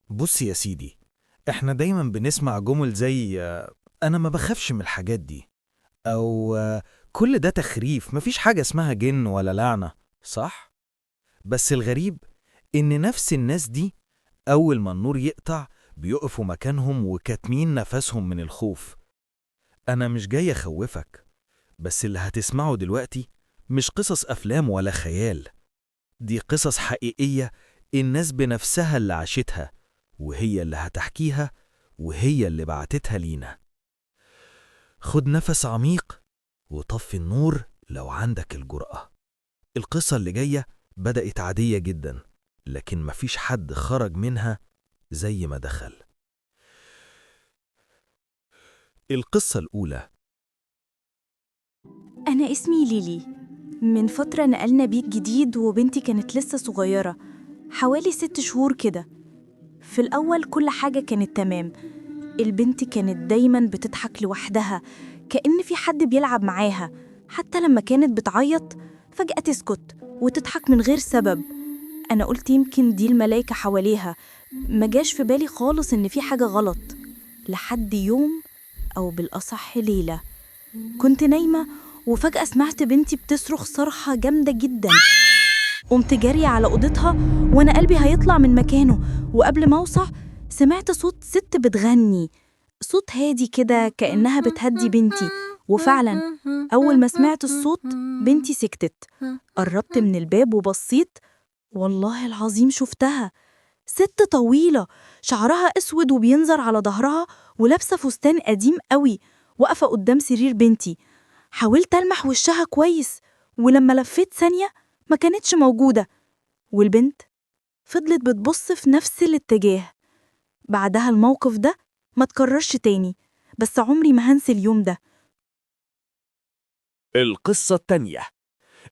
بص يا سيدي، احنا دايما بنسمع جمل زي انا ما بخافش من الحاجات دي، او كل ده تخريف، مفيش حاجة اسمها جن ولا لعنة. صح؟ بس الغريب ان نفس الناس دي اول ما النور يقطع بيقفوا مكانهم وكاتمين نفسهم من الخوف. انا مش جاي اخوفك، بس اللي هتسمعه دلوقتي مش قصص افلام ولا خيال، دي قصص حقيقية، الناس بنفسها اللي عاشتها، وهي اللي هتحكيها، وهي اللي بعتتها لينا. خد نفس عميق وطفي النور لو عندك الجرأة. القصة اللي جاية بدأت عادية جدا، لكن مفيش حد خرج منها زي ما دخل. القصة الأولى. أنا اسمي ليلي. من فترة نقلنا بيت جديد وبنتي كانت لسه صغيرة، حوالي 6 شهور كده. في الأول كل حاجة كانت تمام. البنت كانت دايماً بتضحك لوحدها، كأن في حد بيلعب معاها. حتى لما كانت بتعيط فجأة تسكت وتضحك من غير سبب. أنا قلت يمكن دي الملايكة حواليها، ما جاش في بالي خالص إن في حاجة غلط. لحد يوم، أو بالأصح ليلة، كنت نايمة وفجأة سمعت بنتي بتصرخ صرخة جامدة جدا. قمت جارية على أوضتها وأنا قلبي هيطلع من مكانه، وقبل ما أوصل سمعت صوت ست بتغني، صوت هادي كده كأنها بتهدي بنتي. وفعلا أول ما سمعت الصوت بنتي سكتت. قربت من الباب وبصيت، والله العظيم شفتها. ست طويلة، شعرها أسود وبينزر على ظهرها، ولابسة فستان قديم قوي، واقفة قدام سرير بنتي. حاولت ألمح وشها كويس، ولما لفيت ثانية ما كانتش موجودة، والبنت فضلت بتبص في نفس الاتجاه. بعدها الموقف ده ما تكررش تاني، بس عمري ما هنسي اليوم ده. القصة التانية.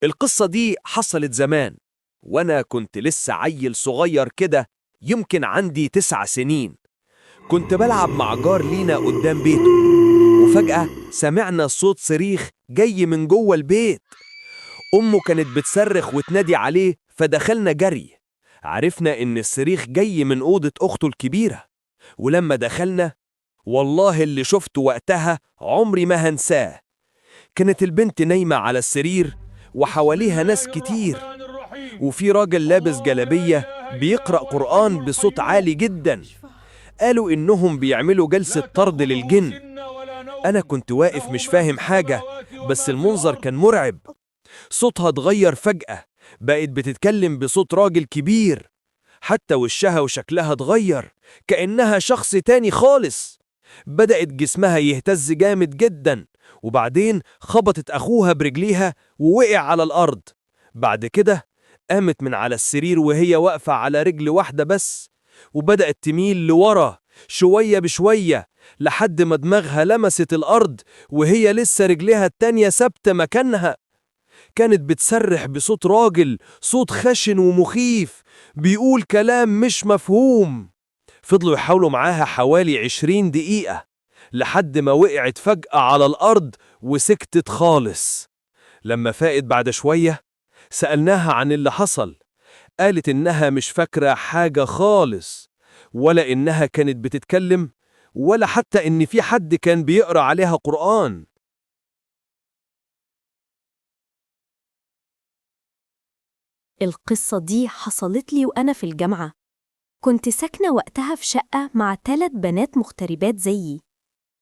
القصة دي حصلت زمان، وأنا كنت لسه عيل صغير كده، يمكن عندي 9 سنين. كنت بلعب مع جار لينا قدام بيته، وفجأة سمعنا صوت صريخ جاي من جوه البيت. أمه كانت بتصرخ وتنادي عليه، فدخلنا جري. عرفنا إن الصريخ جاي من أوضة أخته الكبيرة. ولما دخلنا، والله اللي شفته وقتها عمري ما هنساه. كانت البنت نايمة على السرير، وحواليها ناس كتير، وفي راجل لابس جلابية بيقرأ قرآن بصوت عالي جدا. قالوا إنهم بيعملوا جلسة طرد للجن. أنا كنت واقف مش فاهم حاجة، بس المنظر كان مرعب. صوتها اتغير فجأة، بقت بتتكلم بصوت راجل كبير. حتى وشها وشكلها اتغير، كأنها شخص تاني خالص. بدأت جسمها يهتز جامد جدا، وبعدين خبطت أخوها برجليها ووقع على الأرض. بعد كده قامت من على السرير وهي واقفة على رجل واحدة بس، وبدأت تميل لورا شوية بشوية لحد ما دماغها لمست الأرض، وهي لسه رجليها التانية ثابتة مكانها. كانت بتسرح بصوت راجل، صوت خشن ومخيف، بيقول كلام مش مفهوم. فضلوا يحاولوا معاها حوالي 20 دقيقة، لحد ما وقعت فجأة على الأرض وسكتت خالص. لما فاقت بعد شوية سألناها عن اللي حصل. قالت إنها مش فاكرة حاجة خالص، ولا إنها كانت بتتكلم، ولا حتى إن في حد كان بيقرأ عليها قرآن. القصة دي حصلت لي وأنا في الجامعة. كنت ساكنة وقتها في شقة مع 3 بنات مغتربات زيي.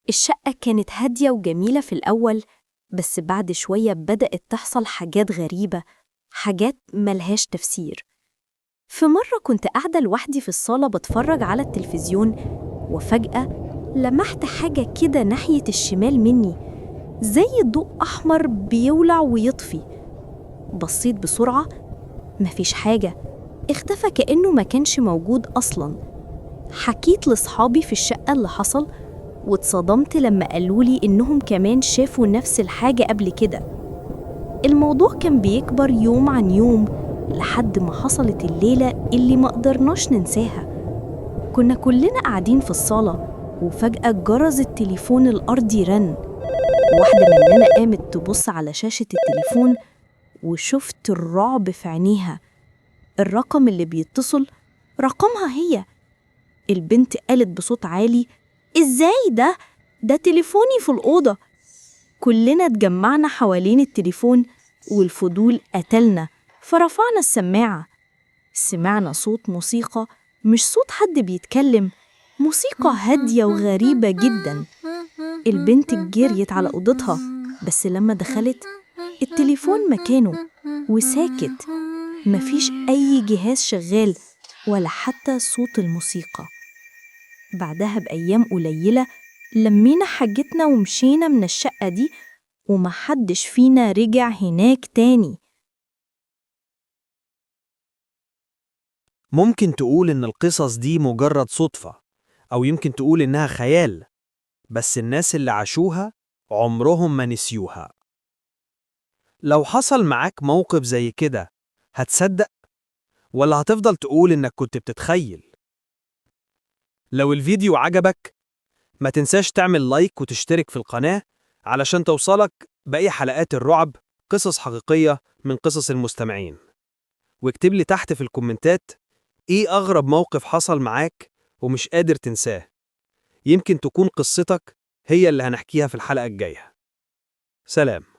الشقة كانت هادية وجميلة في الأول، بس بعد شوية بدأت تحصل حاجات غريبة، حاجات ملهاش تفسير. في مرة كنت قاعدة لوحدي في الصالة بتفرج على التلفزيون، وفجأة لمحت حاجة كده ناحية الشمال مني، زي ضوء أحمر بيولع ويطفي. بصيت بسرعة، مفيش حاجة، اختفى كأنه ما كانش موجود أصلاً. حكيت لصحابي في الشقة اللي حصل، واتصدمت لما قالولي إنهم كمان شافوا نفس الحاجة قبل كده. الموضوع كان بيكبر يوم عن يوم، لحد ما حصلت الليلة اللي ما قدرناش ننساها. كنا كلنا قاعدين في الصالة، وفجأة جرس التليفون الأرضي رن. واحدة مننا قامت تبص على شاشة التليفون، وشفت الرعب في عينيها. الرقم اللي بيتصل رقمها هي. البنت قالت بصوت عالي: إزاي ده؟ ده تليفوني في الأوضة. كلنا اتجمعنا حوالين التليفون والفضول قتلنا، فرفعنا السماعة. سمعنا صوت موسيقى، مش صوت حد بيتكلم، موسيقى هادية وغريبة جدا. البنت جريت على أوضتها، بس لما دخلت التليفون مكانه وساكت، مفيش أي جهاز شغال ولا حتى صوت الموسيقى. بعدها بأيام قليلة لمينا حاجتنا ومشينا من الشقة دي، ومحدش فينا رجع هناك تاني. ممكن تقول إن القصص دي مجرد صدفة، أو يمكن تقول إنها خيال، بس الناس اللي عاشوها عمرهم ما نسيوها. لو حصل معاك موقف زي كده، هتصدق؟ ولا هتفضل تقول إنك كنت بتتخيل؟ لو الفيديو عجبك، ما تنساش تعمل لايك وتشترك في القناة علشان توصلك باقي حلقات الرعب، قصص حقيقية من قصص المستمعين. واكتب لي تحت في الكومنتات إيه أغرب موقف حصل معاك ومش قادر تنساه. يمكن تكون قصتك هي اللي هنحكيها في الحلقة الجاية. سلام.